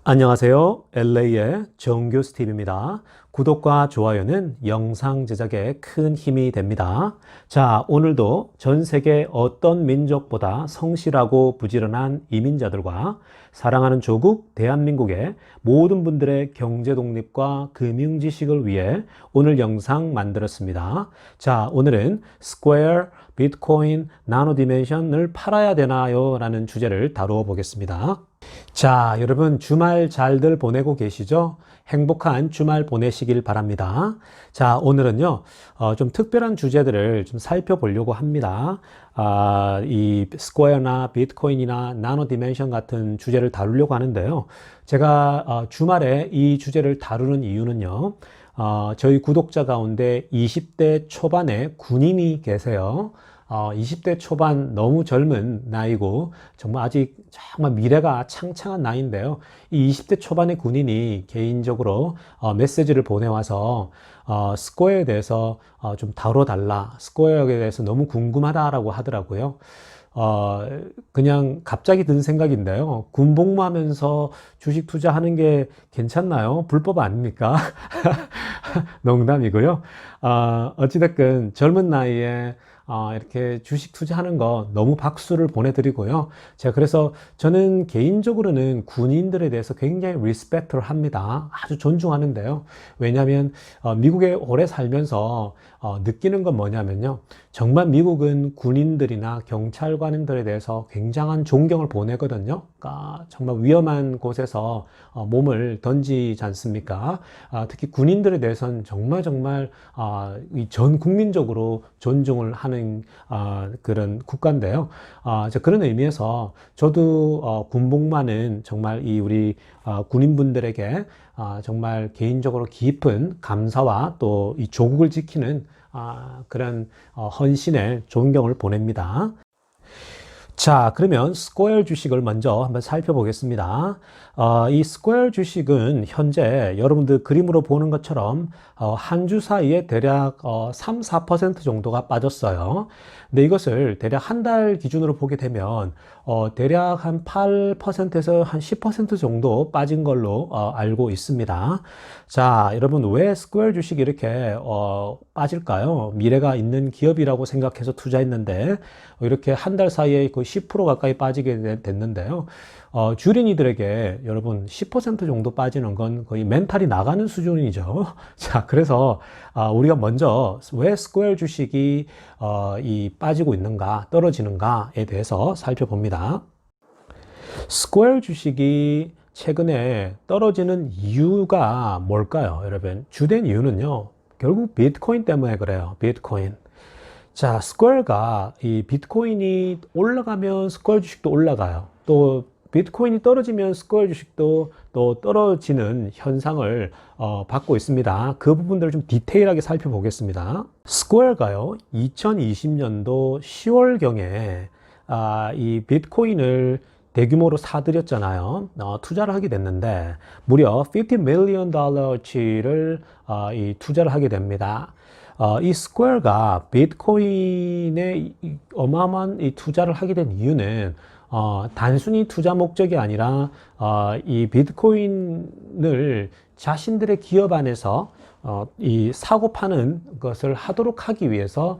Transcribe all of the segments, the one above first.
안녕하세요. LA의 정교 스티브입니다. 구독과 좋아요는 영상 제작에 큰 힘이 됩니다. 자, 오늘도 전 세계 어떤 민족보다 성실하고 부지런한 이민자들과 사랑하는 조국 대한민국의 모든 분들의 경제 독립과 금융 지식을 위해 오늘 영상 만들었습니다. 자, 오늘은 스퀘어, 비트코인, 나노 디멘션을 팔아야 되나요? 라는 주제를 다루어 보겠습니다. 자, 여러분 주말 잘들 보내고 계시죠? 행복한 주말 보내시길 바랍니다. 자, 오늘은요, 좀 특별한 주제들을 좀 살펴보려고 합니다. 이 스퀘어나 비트코인이나 나노 디멘션 같은 주제를 다루려고 하는데요. 제가 주말에 이 주제를 다루는 이유는요, 저희 구독자 가운데 20대 초반의 군인이 계세요. 20대 초반 너무 젊은 나이고 정말 아직 정말 미래가 창창한 나이인데요. 이 20대 초반의 군인이 개인적으로 메시지를 보내와서 스퀘어에 대해서 좀 다뤄달라. 스퀘어에 대해서 너무 궁금하다라고 하더라고요. 그냥 갑자기 든 생각인데요. 군복무하면서 주식 투자하는 게 괜찮나요? 불법 아닙니까? 농담이고요. 어찌됐든 젊은 나이에 이렇게 주식 투자하는 거 너무 박수를 보내드리고요. 제가 그래서 저는 개인적으로는 군인들에 대해서 굉장히 리스펙트를 합니다. 아주 존중하는데요. 왜냐하면 미국에 오래 살면서 느끼는 건 뭐냐면요. 정말 미국은 군인들이나 경찰관들에 대해서 굉장한 존경을 보내거든요. 그러니까 정말 위험한 곳에서 몸을 던지지 않습니까? 특히 군인들에 대해서는 정말 전 국민적으로 존중을 하는 그런 국가인데요. 그런 의미에서 저도 군복무하는 정말 이 우리 군인분들에게 정말 개인적으로 깊은 감사와 또 이 조국을 지키는 그런 헌신의 존경을 보냅니다. 자, 그러면 스퀘어 주식을 먼저 한번 살펴보겠습니다. 이 스퀘어 주식은 현재 여러분들 그림으로 보는 것처럼 한 주 사이에 대략 3, 4% 정도가 빠졌어요. 근데 이것을 대략 한 달 기준으로 보게 되면 대략 한 8%에서 한 10% 정도 빠진 걸로 알고 있습니다. 자, 여러분 왜 스퀘어 주식이 이렇게 빠질까요? 미래가 있는 기업이라고 생각해서 투자했는데 이렇게 한 달 사이에 거의 10% 가까이 빠지게 됐는데요. 주린이들에게 여러분 10% 정도 빠지는 건 거의 멘탈이 나가는 수준이죠. 자, 그래서 우리가 먼저 왜 스퀘어 주식이 이 빠지고 있는가, 떨어지는가에 대해서 살펴봅니다. 스퀘어 주식이 최근에 떨어지는 이유가 뭘까요, 여러분? 주된 이유는요, 결국 비트코인 때문에 그래요. 비트코인. 자, 스퀘어가 이 비트코인이 올라가면 스퀘어 주식도 올라가요. 또 비트코인이 떨어지면 스퀘어 주식도 또 떨어지는 현상을 받고 있습니다. 그 부분들을 좀 디테일하게 살펴보겠습니다. 스퀘어가요, 2020년도 10월경에 이 비트코인을 대규모로 사들였잖아요. 투자를 하게 됐는데 무려 $50 million 이 투자를 하게 됩니다. 이 스퀘어가 비트코인에 어마어마한 이 투자를 하게 된 이유는 단순히 투자 목적이 아니라 이 비트코인을 자신들의 기업 안에서 이 사고 파는 것을 하도록 하기 위해서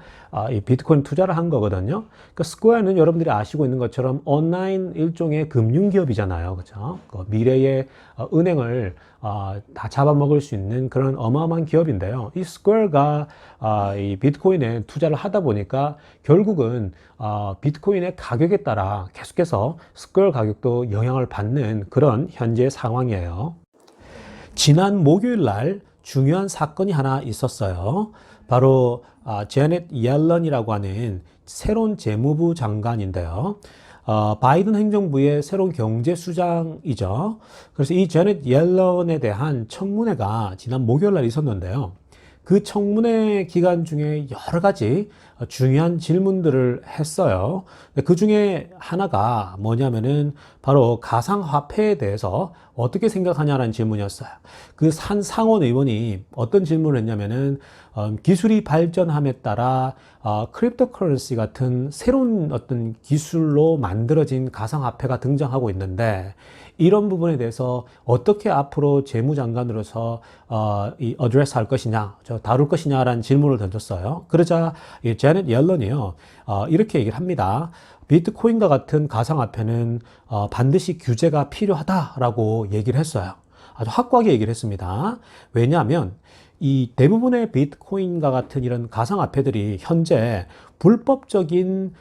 이 비트코인 투자를 한 거거든요. 그러니까 스퀘어는 여러분들이 아시고 있는 것처럼 온라인 일종의 금융기업이잖아요. 그죠? 그 미래의 은행을 다 잡아먹을 수 있는 그런 어마어마한 기업인데요. 이 스퀘어가 이 비트코인에 투자를 하다 보니까 결국은 비트코인의 가격에 따라 계속해서 스퀘어 가격도 영향을 받는 그런 현재 상황이에요. 지난 목요일 날 중요한 사건이 하나 있었어요. 바로 제넷 옐런이라고 하는 새로운 재무부 장관인데요. 바이든 행정부의 새로운 경제수장이죠. 그래서 이 제넷 옐런에 대한 청문회가 지난 목요일 날 있었는데요. 그 청문회 기간 중에 여러 가지 중요한 질문들을 했어요. 그 중에 하나가 뭐냐면은 바로 가상화폐에 대해서 어떻게 생각하냐라는 질문이었어요. 그 산 상원 의원이 어떤 질문을 했냐면은 기술이 발전함에 따라 크립토커런시 같은 새로운 어떤 기술로 만들어진 가상화폐가 등장하고 있는데 이런 부분에 대해서 어떻게 앞으로 재무장관으로서 이 어드레스 할 것이냐, 다룰 것이냐라는 질문을 던졌어요. 그러자 이 제넷 옐런이요, 이렇게 얘기를 합니다. 비트코인과 같은 가상화폐는 반드시 규제가 필요하다라고 얘기를 했어요. 아주 확고하게 얘기를 했습니다. 왜냐하면 이 대부분의 비트코인과 같은 이런 가상화폐들이 현재 불법적인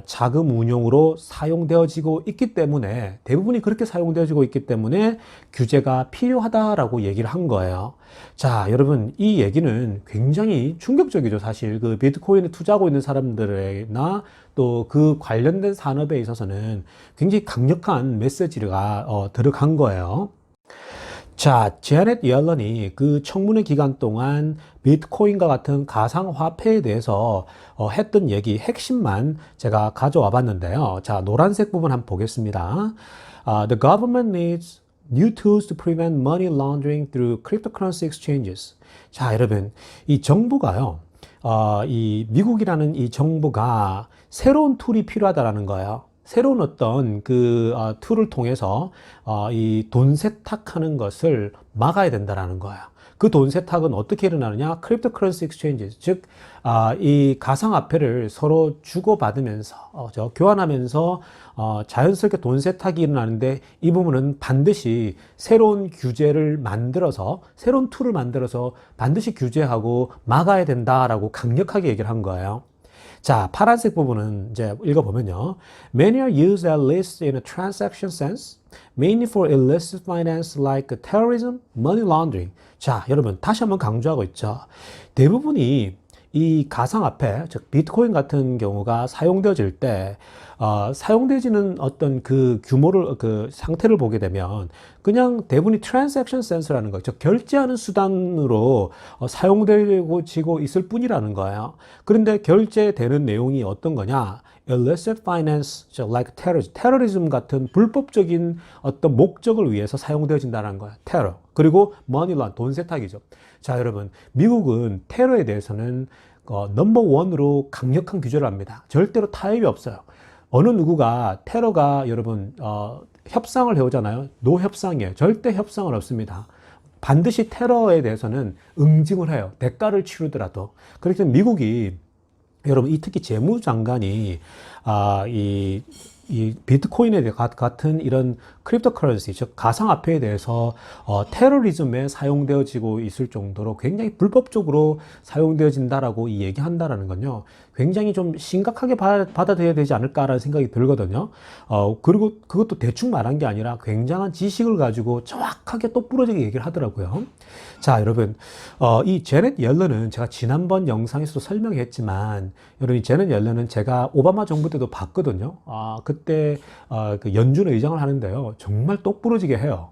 자금 운용으로 사용되어지고 있기 때문에 대부분이 그렇게 사용되어지고 있기 때문에 규제가 필요하다라고 얘기를 한 거예요. 자, 여러분 이 얘기는 굉장히 충격적이죠. 사실 그 비트코인에 투자하고 있는 사람들이나 또 그 관련된 산업에 있어서는 굉장히 강력한 메시지가 들어간 거예요. 자, 제넷 옐런이 그 청문회 기간 동안 비트코인과 같은 가상화폐에 대해서 했던 얘기 핵심만 제가 가져와 봤는데요. 자, 노란색 부분 한번 보겠습니다. The government needs new tools to prevent money laundering through cryptocurrency exchanges. 자, 여러분, 이 정부가요, 이 미국이라는 이 정부가 새로운 툴이 필요하다라는 거예요. 새로운 어떤 그 툴을 통해서 이 돈 세탁하는 것을 막아야 된다라는 거예요. 그 돈 세탁은 어떻게 일어나느냐? 크립토커런시 익스체인지, 즉 이 가상화폐를 서로 주고받으면서 교환하면서 자연스럽게 돈 세탁이 일어나는데 이 부분은 반드시 새로운 규제를 만들어서 새로운 툴을 만들어서 반드시 규제하고 막아야 된다라고 강력하게 얘기를 한 거예요. 자, 파란색 부분은 이제 읽어보면요. Many are used at least in a transaction sense, mainly for illicit finance like terrorism, money laundering. 자, 여러분 다시 한번 강조하고 있죠. 대부분이 이 가상화폐, 즉 비트코인 같은 경우가 사용되어질 때 사용되지는 어떤 그 규모를 그 상태를 보게 되면 그냥 대부분이 트랜잭션 센서라는 거죠. 결제하는 수단으로 사용되고 지고 있을 뿐이라는 거예요. 그런데 결제되는 내용이 어떤 거냐? illicit finance, like terrorism, 테러리즘 같은 불법적인 어떤 목적을 위해서 사용되어진다는 거예요. 테러. 그리고 머니런, 돈 세탁이죠. 자, 여러분, 미국은 테러에 대해서는 넘버 원으로 강력한 규제를 합니다. 절대로 타협이 없어요. 어느 누구가 테러가 여러분 협상을 해오잖아요. 노협상이에요. 절대 협상은 없습니다. 반드시 테러에 대해서는 응징을 해요. 대가를 치르더라도. 그렇기 때문에 미국이 여러분 이 특히 재무장관이 이 비트코인에 같은 이런 크립토커런시, 즉 가상화폐에 대해서 테러리즘에 사용되어지고 있을 정도로 굉장히 불법적으로 사용되어진다라고 이 얘기한다라는 건요. 굉장히 좀 심각하게 받아들여야 되지 않을까라는 생각이 들거든요. 그리고 그것도 대충 말한 게 아니라 굉장한 지식을 가지고 정확하게 똑부러지게 얘기를 하더라고요. 자, 여러분, 이 제넷 옐런은 제가 지난번 영상에서도 설명했지만, 여러분, 이 제넷 옐런은 제가 오바마 정부 때도 봤거든요. 그때 그 연준 의장을 하는데요. 정말 똑부러지게 해요.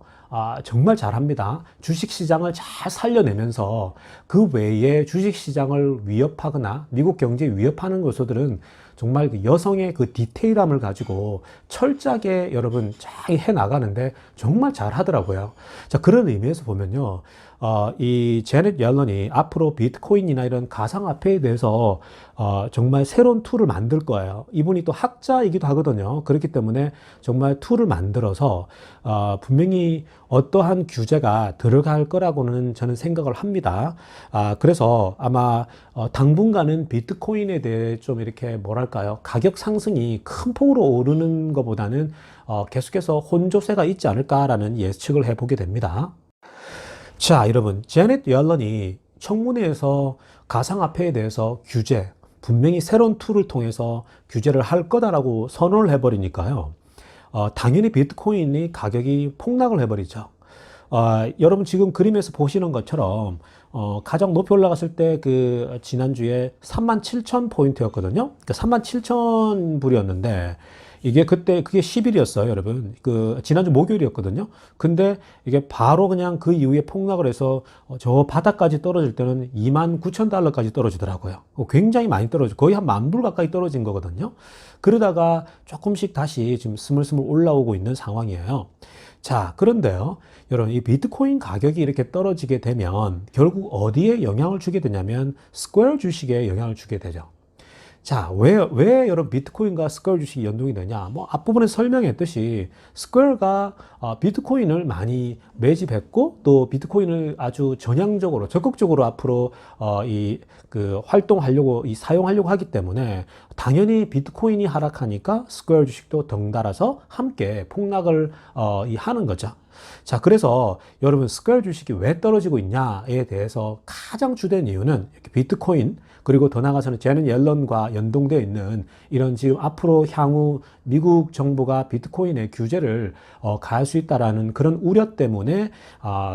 정말 잘합니다. 주식시장을 잘 살려내면서 그 외에 주식시장을 위협하거나 미국 경제에 위협하는 요소들은 정말 그 여성의 그 디테일함을 가지고 철저하게 여러분 잘 해나가는데 정말 잘 하더라고요. 자, 그런 의미에서 보면요. 이 제넷 옐런이 앞으로 비트코인이나 이런 가상화폐에 대해서 정말 새로운 툴을 만들 거예요. 이분이 또 학자이기도 하거든요. 그렇기 때문에 정말 툴을 만들어서 분명히 어떠한 규제가 들어갈 거라고는 저는 생각을 합니다. 그래서 아마 당분간은 비트코인에 대해 좀 이렇게 뭐랄까요, 가격 상승이 큰 폭으로 오르는 것보다는 계속해서 혼조세가 있지 않을까라는 예측을 해보게 됩니다. 자, 여러분, 제넷 옐런이 청문회에서 가상화폐에 대해서 규제, 분명히 새로운 툴을 통해서 규제를 할 거다라고 선언을 해버리니까요. 당연히 비트코인이 가격이 폭락을 해버리죠. 여러분 지금 그림에서 보시는 것처럼 가장 높이 올라갔을 때 그 지난주에 37,000포인트였거든요. 그러니까 37,000불이었는데 이게 그때 그게 10일이었어요, 여러분. 그 지난주 목요일이었거든요. 근데 이게 바로 그냥 그 이후에 폭락을 해서 저 바닥까지 떨어질 때는 29,000달러까지 떨어지더라고요. 굉장히 많이 떨어져. 거의 한 10,000불 가까이 떨어진 거거든요. 그러다가 조금씩 다시 지금 스물스물 올라오고 있는 상황이에요. 자, 그런데요. 여러분, 이 비트코인 가격이 이렇게 떨어지게 되면 결국 어디에 영향을 주게 되냐면 스퀘어 주식에 영향을 주게 되죠. 자, 왜 여러분 비트코인과 스퀘어 주식이 연동이 되냐? 뭐 앞부분에 설명했듯이 스퀘어가 비트코인을 많이 매집했고 또 비트코인을 아주 전향적으로 적극적으로 앞으로 이 그 활동하려고 사용하려고 하기 때문에 당연히 비트코인이 하락하니까 스퀘어 주식도 덩달아서 함께 폭락을 하는 거죠. 자, 그래서 여러분 스퀘어 주식이 왜 떨어지고 있냐에 대해서 가장 주된 이유는 비트코인 그리고 더 나아가서는 제넷 옐런과 연동되어 있는 이런 지금 앞으로 향후 미국 정부가 비트코인의 규제를 가할 수 있다라는 그런 우려 때문에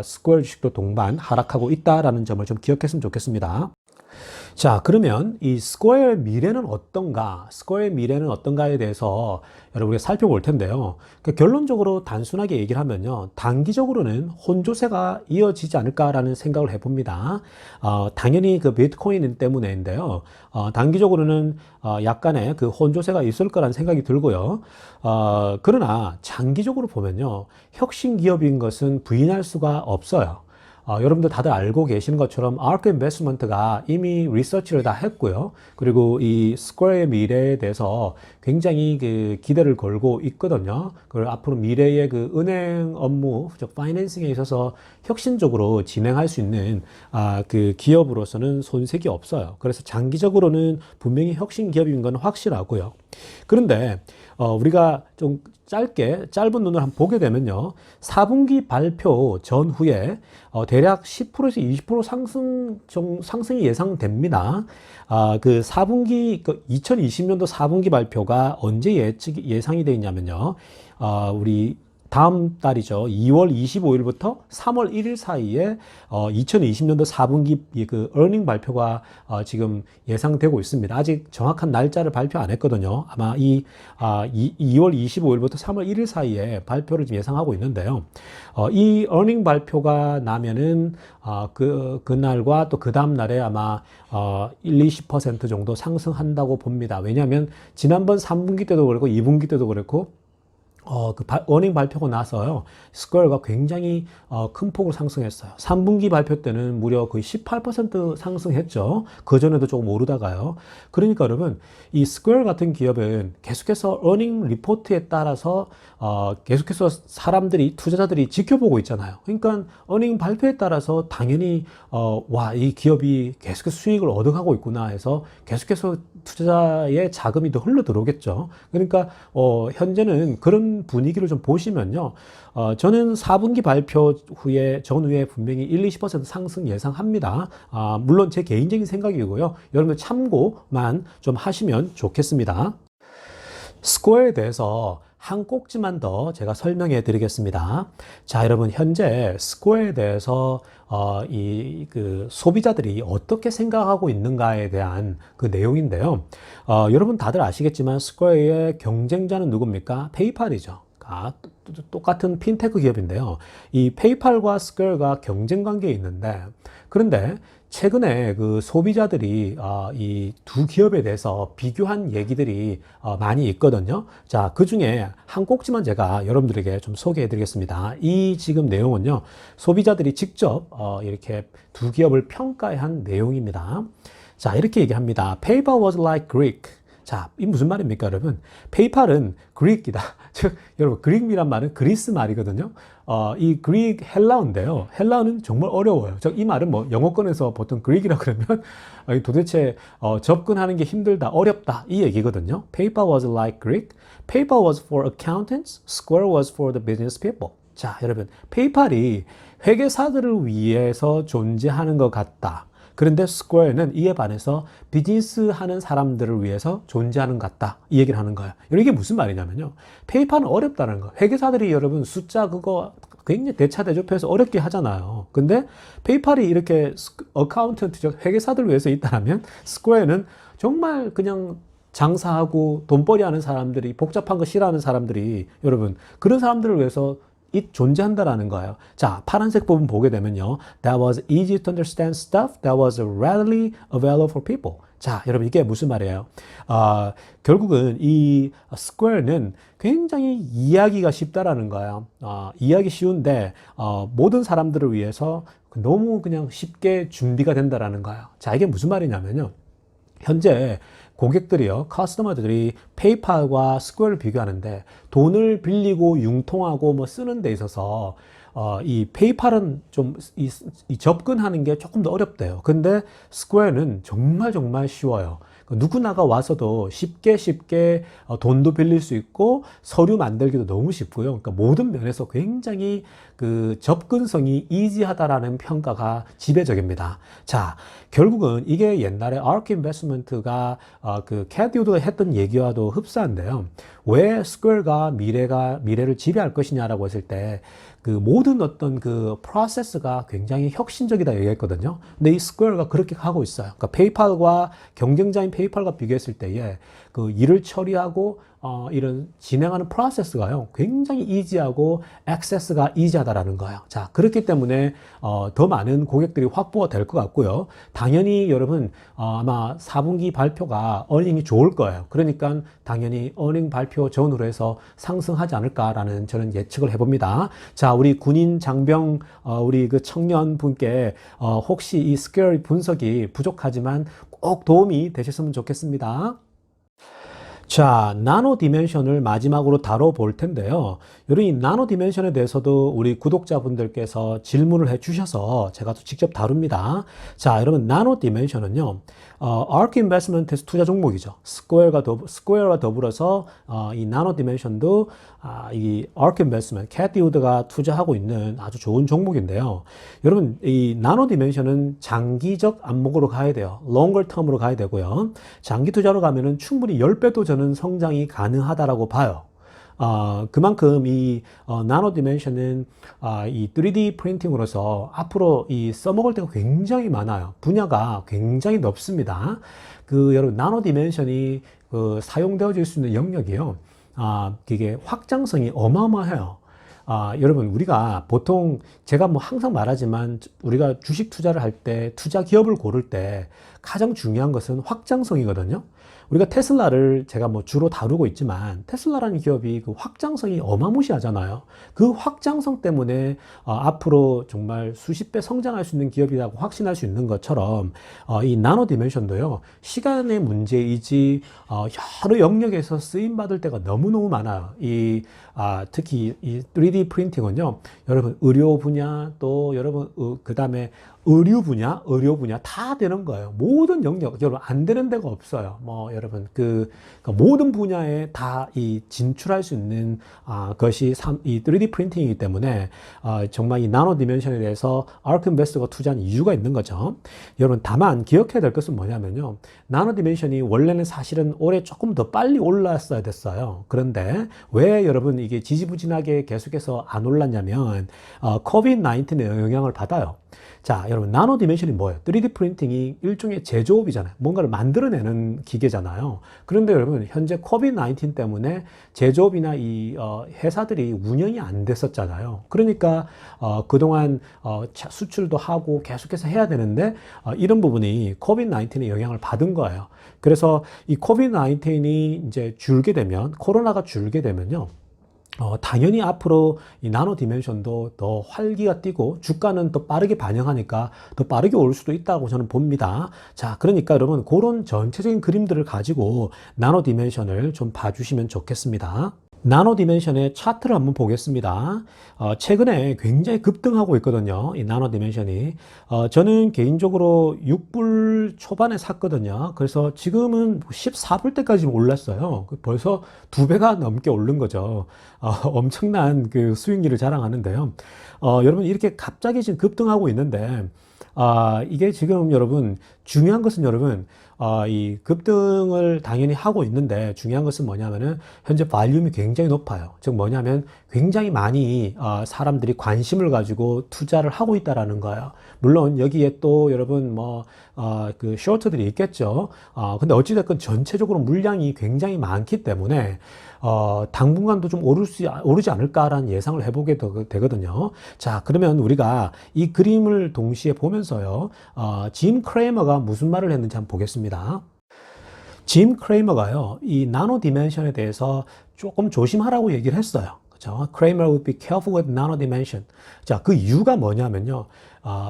스퀘어 주식도 동반 하락하고 있다라는 점을 좀 기억했으면 좋겠습니다. 자, 그러면 이 스퀘어의 미래는 어떤가? 스퀘어의 미래는 어떤가에 대해서 여러분이 살펴볼 텐데요. 그러니까 결론적으로 단순하게 얘기를 하면요. 단기적으로는 혼조세가 이어지지 않을까라는 생각을 해봅니다. 당연히 그 비트코인 때문에인데요. 단기적으로는 약간의 그 혼조세가 있을 거라는 생각이 들고요. 그러나 장기적으로 보면요. 혁신 기업인 것은 부인할 수가 없어요. 여러분들 다들 알고 계시는 것처럼 ARK 인베스트먼트가 이미 리서치를 다 했고요. 그리고 이 스퀘어의 미래에 대해서 굉장히 그 기대를 걸고 있거든요. 그리고 앞으로 미래의 그 은행 업무, 즉 파이낸싱에 있어서 혁신적으로 진행할 수 있는 그 기업으로서는 손색이 없어요. 그래서 장기적으로는 분명히 혁신 기업인 건 확실하고요. 그런데 우리가 좀 짧은 눈으로 한번 보게 되면요. 4분기 발표 전후에 대략 10%에서 20% 상승이 예상됩니다. 그 4분기, 2020년도 4분기 발표가 언제 예상이 되어 있냐면요. 우리 다음 달이죠. 2월 25일부터 3월 1일 사이에 2020년도 4분기 그 earning 발표가 지금 예상되고 있습니다. 아직 정확한 날짜를 발표 안 했거든요. 아마 2월 25일부터 3월 1일 사이에 발표를 지금 예상하고 있는데요. 이 earning 발표가 나면은 그날과 또 그 다음 날에 아마 20% 정도 상승한다고 봅니다. 왜냐하면 지난번 3분기 때도 그렇고 2분기 때도 그렇고 어닝 발표가 나서요. 스퀘어가 굉장히 큰 폭으로 상승했어요. 3분기 발표 때는 무려 거의 18% 상승했죠. 그전에도 조금 오르다가요. 그러니까 여러분, 이 스퀘어 같은 기업은 계속해서 어닝 리포트에 따라서 계속해서 투자자들이 지켜보고 있잖아요. 그러니까 어닝 발표에 따라서 당연히 이 기업이 계속해서 수익을 얻어가고 있구나 해서 계속해서 투자자의 자금이 더 흘러 들어오겠죠. 그러니까 현재는 그런 분위기를 좀 보시면요. 저는 4분기 발표 전후에 분명히 1-20% 상승 예상합니다. 물론 제 개인적인 생각이고요. 여러분 참고만 좀 하시면 좋겠습니다. 스퀘어에 대해서 한 꼭지만 더 제가 설명해 드리겠습니다. 자, 여러분, 현재 스퀘어에 대해서 그 소비자들이 어떻게 생각하고 있는가에 대한 그 내용인데요. 여러분 다들 아시겠지만 스퀘어의 경쟁자는 누굽니까? 페이팔이죠. 똑같은 핀테크 기업인데요. 이 페이팔과 스퀘어가 경쟁 관계에 있는데, 그런데 최근에 그 소비자들이 이 두 기업에 대해서 비교한 얘기들이 많이 있거든요. 자, 그 중에 한 꼭지만 제가 여러분들에게 좀 소개해 드리겠습니다. 이 지금 내용은요, 소비자들이 직접 이렇게 두 기업을 평가한 내용입니다. 자, 이렇게 얘기합니다. PayPal was like Greek. 자, 이 무슨 말입니까, 여러분? 페이팔은 그릭이다. 즉, 여러분, 그릭이란 말은 그리스 말이거든요. 이 그릭 헬라어인데요. 헬라어는 정말 어려워요. 이 말은 뭐 영어권에서 보통 그릭이라 그러면 도대체 접근하는 게 힘들다, 어렵다 이 얘기거든요. PayPal was like Greek. PayPal was for accountants. Square was for the business people. 자, 여러분, 페이팔이 회계사들을 위해서 존재하는 것 같다. 그런데 스퀘어는 이에 반해서 비즈니스 하는 사람들을 위해서 존재하는 것 같다. 이 얘기를 하는 거예요. 이게 무슨 말이냐면요. 페이팔은 어렵다는 거. 회계사들이 여러분 숫자 그거 굉장히 대차대조해서 어렵게 하잖아요. 근데 페이팔이 이렇게 어카운턴트, 회계사들을 위해서 있다면 스퀘어는 정말 그냥 장사하고 돈벌이 하는 사람들이, 복잡한 거 싫어하는 사람들이, 여러분, 그런 사람들을 위해서 존재한다라는 거예요. 자, 파란색 부분 보게 되면요. That was easy to understand stuff that was readily available for people. 자, 여러분, 이게 무슨 말이에요? 결국은 이 square는 굉장히 이해하기가 쉽다라는 거예요. 이해하기 쉬운데, 모든 사람들을 위해서 너무 그냥 쉽게 준비가 된다라는 거예요. 자, 이게 무슨 말이냐면요. 현재 고객들이요, 커스터머들이 페이팔과 스퀘어를 비교하는데 돈을 빌리고 융통하고 뭐 쓰는 데 있어서 이 페이팔은 좀 이 접근하는 게 조금 더 어렵대요. 근데 스퀘어는 정말 정말 쉬워요. 누구나가 와서도 쉽게 돈도 빌릴 수 있고 서류 만들기도 너무 쉽고요. 그러니까 모든 면에서 굉장히 그 접근성이 이지하다라는 평가가 지배적입니다. 자, 결국은 이게 옛날에 ARK 인베스트먼트가 그 캐디우드가 했던 얘기와도 흡사한데요. 왜 스퀘어가 미래를 지배할 것이냐라고 했을 때 그 모든 어떤 그 프로세스가 굉장히 혁신적이다 얘기했거든요. 근데 이 스퀘어가 그렇게 하고 있어요. 그러니까 페이팔과 경쟁자인 페이팔과 비교했을 때에 그 일을 처리하고 이런 진행하는 프로세스가요 굉장히 이지하고 액세스가 이지하다라는 거예요. 자, 그렇기 때문에 더 많은 고객들이 확보가 될 것 같고요. 당연히 여러분 아마 4분기 발표가 어닝이 좋을 거예요. 그러니까 당연히 어닝 발표 전후로 해서 상승하지 않을까라는 저는 예측을 해봅니다. 자, 우리 군인 장병 우리 그 청년 분께 혹시 이 스퀘어 분석이 부족하지만 꼭 도움이 되셨으면 좋겠습니다. 자, 나노 디멘션을 마지막으로 다뤄볼 텐데요. 이 나노 디멘션에 대해서도 우리 구독자분들께서 질문을 해주셔서 제가 또 직접 다룹니다. 자, 여러분, 나노 디멘션은요, ARK 인베스트먼트에서 투자 종목이죠. 스퀘어와 더불어서 이 나노 디멘션도 이 ARK 인베스트먼트, 캐티 우드가 투자하고 있는 아주 좋은 종목인데요. 여러분, 이 나노 디멘션은 장기적 안목으로 가야 돼요. longer term으로 가야 되고요. 장기 투자로 가면은 충분히 10배도 저는 성장이 가능하다라고 봐요. 그만큼 이 나노 디멘션은 이 3D 프린팅으로서 앞으로 이 써먹을 때가 굉장히 많아요. 분야가 굉장히 넓습니다. 그 여러분 나노 디멘션이 그 사용되어질 수 있는 영역이요. 이게 확장성이 어마어마해요. 여러분, 우리가 보통 제가 뭐 항상 말하지만 우리가 주식 투자를 할 때 투자 기업을 고를 때 가장 중요한 것은 확장성이거든요. 우리가 테슬라를 제가 뭐 주로 다루고 있지만 테슬라라는 기업이 그 확장성이 어마무시하잖아요. 그 확장성 때문에 앞으로 정말 수십 배 성장할 수 있는 기업이라고 확신할 수 있는 것처럼 이 나노 디멘션도요. 시간의 문제이지 여러 영역에서 쓰임 받을 때가 너무너무 많아요. 특히 이 3D 프린팅은요. 여러분 의료 분야 또 여러분 그다음에 의료 분야 다 되는 거예요. 모든 영역, 여러분 안 되는 데가 없어요. 뭐 여러분 모든 분야에 다 이 진출할 수 있는 것이 이 3D 프린팅이기 때문에 정말 이 나노 디멘션에 대해서 ARK 인베스터가 투자한 이유가 있는 거죠. 여러분 다만 기억해야 될 것은 뭐냐면요. 나노 디멘션이 원래는 사실은 올해 조금 더 빨리 올랐어야 됐어요. 그런데 왜 여러분 이게 지지부진하게 계속해서 안 올랐냐면 코비드-19의 영향을 받아요. 자, 여러분 나노 디멘션이 뭐예요? 3D 프린팅이 일종의 제조업이잖아요. 뭔가를 만들어내는 기계잖아요. 그런데 여러분 현재 코비드-19 때문에 제조업이나 이 회사들이 운영이 안 됐었잖아요. 그러니까 그동안 수출도 하고 계속해서 해야 되는데 이런 부분이 코비드-19의 영향을 받은 거예요. 그래서 이 코비드-19이 이제 줄게 되면 코로나가 줄게 되면요. 당연히 앞으로 이 나노 디멘션도 더 활기가 뛰고 주가는 더 빠르게 반영하니까 더 빠르게 올 수도 있다고 저는 봅니다. 자, 그러니까 여러분 그런 전체적인 그림들을 가지고 나노 디멘션을 좀 봐주시면 좋겠습니다. 나노 디멘션의 차트를 한번 보겠습니다. 최근에 굉장히 급등하고 있거든요. 이 나노 디멘션이. 저는 개인적으로 6불 초반에 샀거든요. 그래서 지금은 14불대까지 올랐어요. 벌써 2배가 넘게 오른 거죠. 엄청난 그 수익률을 자랑하는데요. 여러분 이렇게 갑자기 지금 급등하고 있는데 이게 지금 여러분 중요한 것은 여러분, 이 급등을 당연히 하고 있는데 중요한 것은 뭐냐면은 현재 발륨이 굉장히 높아요. 즉 뭐냐면 굉장히 많이 사람들이 관심을 가지고 투자를 하고 있다라는 거예요. 물론 여기에 또 여러분 그 쇼트들이 있겠죠. 근데 어찌됐건 전체적으로 물량이 굉장히 많기 때문에 당분간도 좀 오르지 않을까라는 예상을 해보게 되거든요. 자, 그러면 우리가 이 그림을 동시에 보면서요, 짐 크레이머가 무슨 말을 했는지 한번 보겠습니다. 짐 크레이머가요, 이 나노 디멘션에 대해서 조금 조심하라고 얘기를 했어요. 그죠? Kramer would be careful with nano dimension. 자, 그 이유가 뭐냐면요,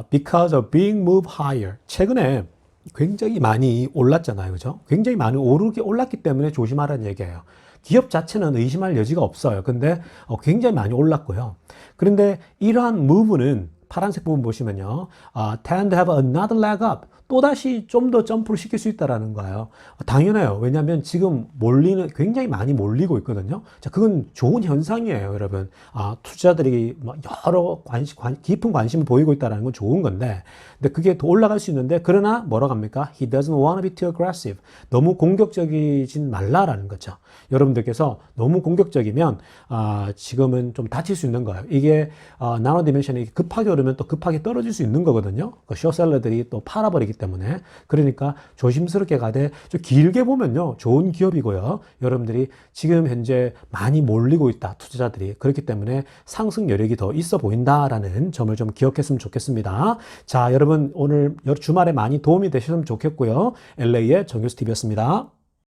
because of being moved higher. 최근에 굉장히 많이 올랐잖아요. 그죠? 굉장히 많이 올랐기 때문에 조심하라는 얘기예요. 기업 자체는 의심할 여지가 없어요. 근데 굉장히 많이 올랐고요. 그런데 이러한 muve는 파란색 부분 보시면요, tend to have another leg up. 또다시 좀 더 점프를 시킬 수 있다라는 거예요. 당연해요. 왜냐하면 지금 굉장히 많이 몰리고 있거든요. 자, 그건 좋은 현상이에요, 여러분. 투자자들이 여러 깊은 관심을 보이고 있다는 건 좋은 건데, 근데 그게 더 올라갈 수 있는데, 그러나 뭐라고 합니까? He doesn't want to be too aggressive. 너무 공격적이진 말라라는 거죠. 여러분들께서 너무 공격적이면, 지금은 좀 다칠 수 있는 거예요. 이게, 나노 디멘션이 급하게 오르면 또 급하게 떨어질 수 있는 거거든요. 그 쇼셀러들이 또 팔아버리기 때문에. 그러니까 조심스럽게 가되 좀 길게 보면요, 좋은 기업이고요. 여러분들이 지금 현재 많이 몰리고 있다, 투자자들이. 그렇기 때문에 상승 여력이 더 있어 보인다라는 점을 좀 기억했으면 좋겠습니다. 자, 여러분 오늘 주말에 많이 도움이 되셨으면 좋겠고요. LA의 정교수TV였습니다.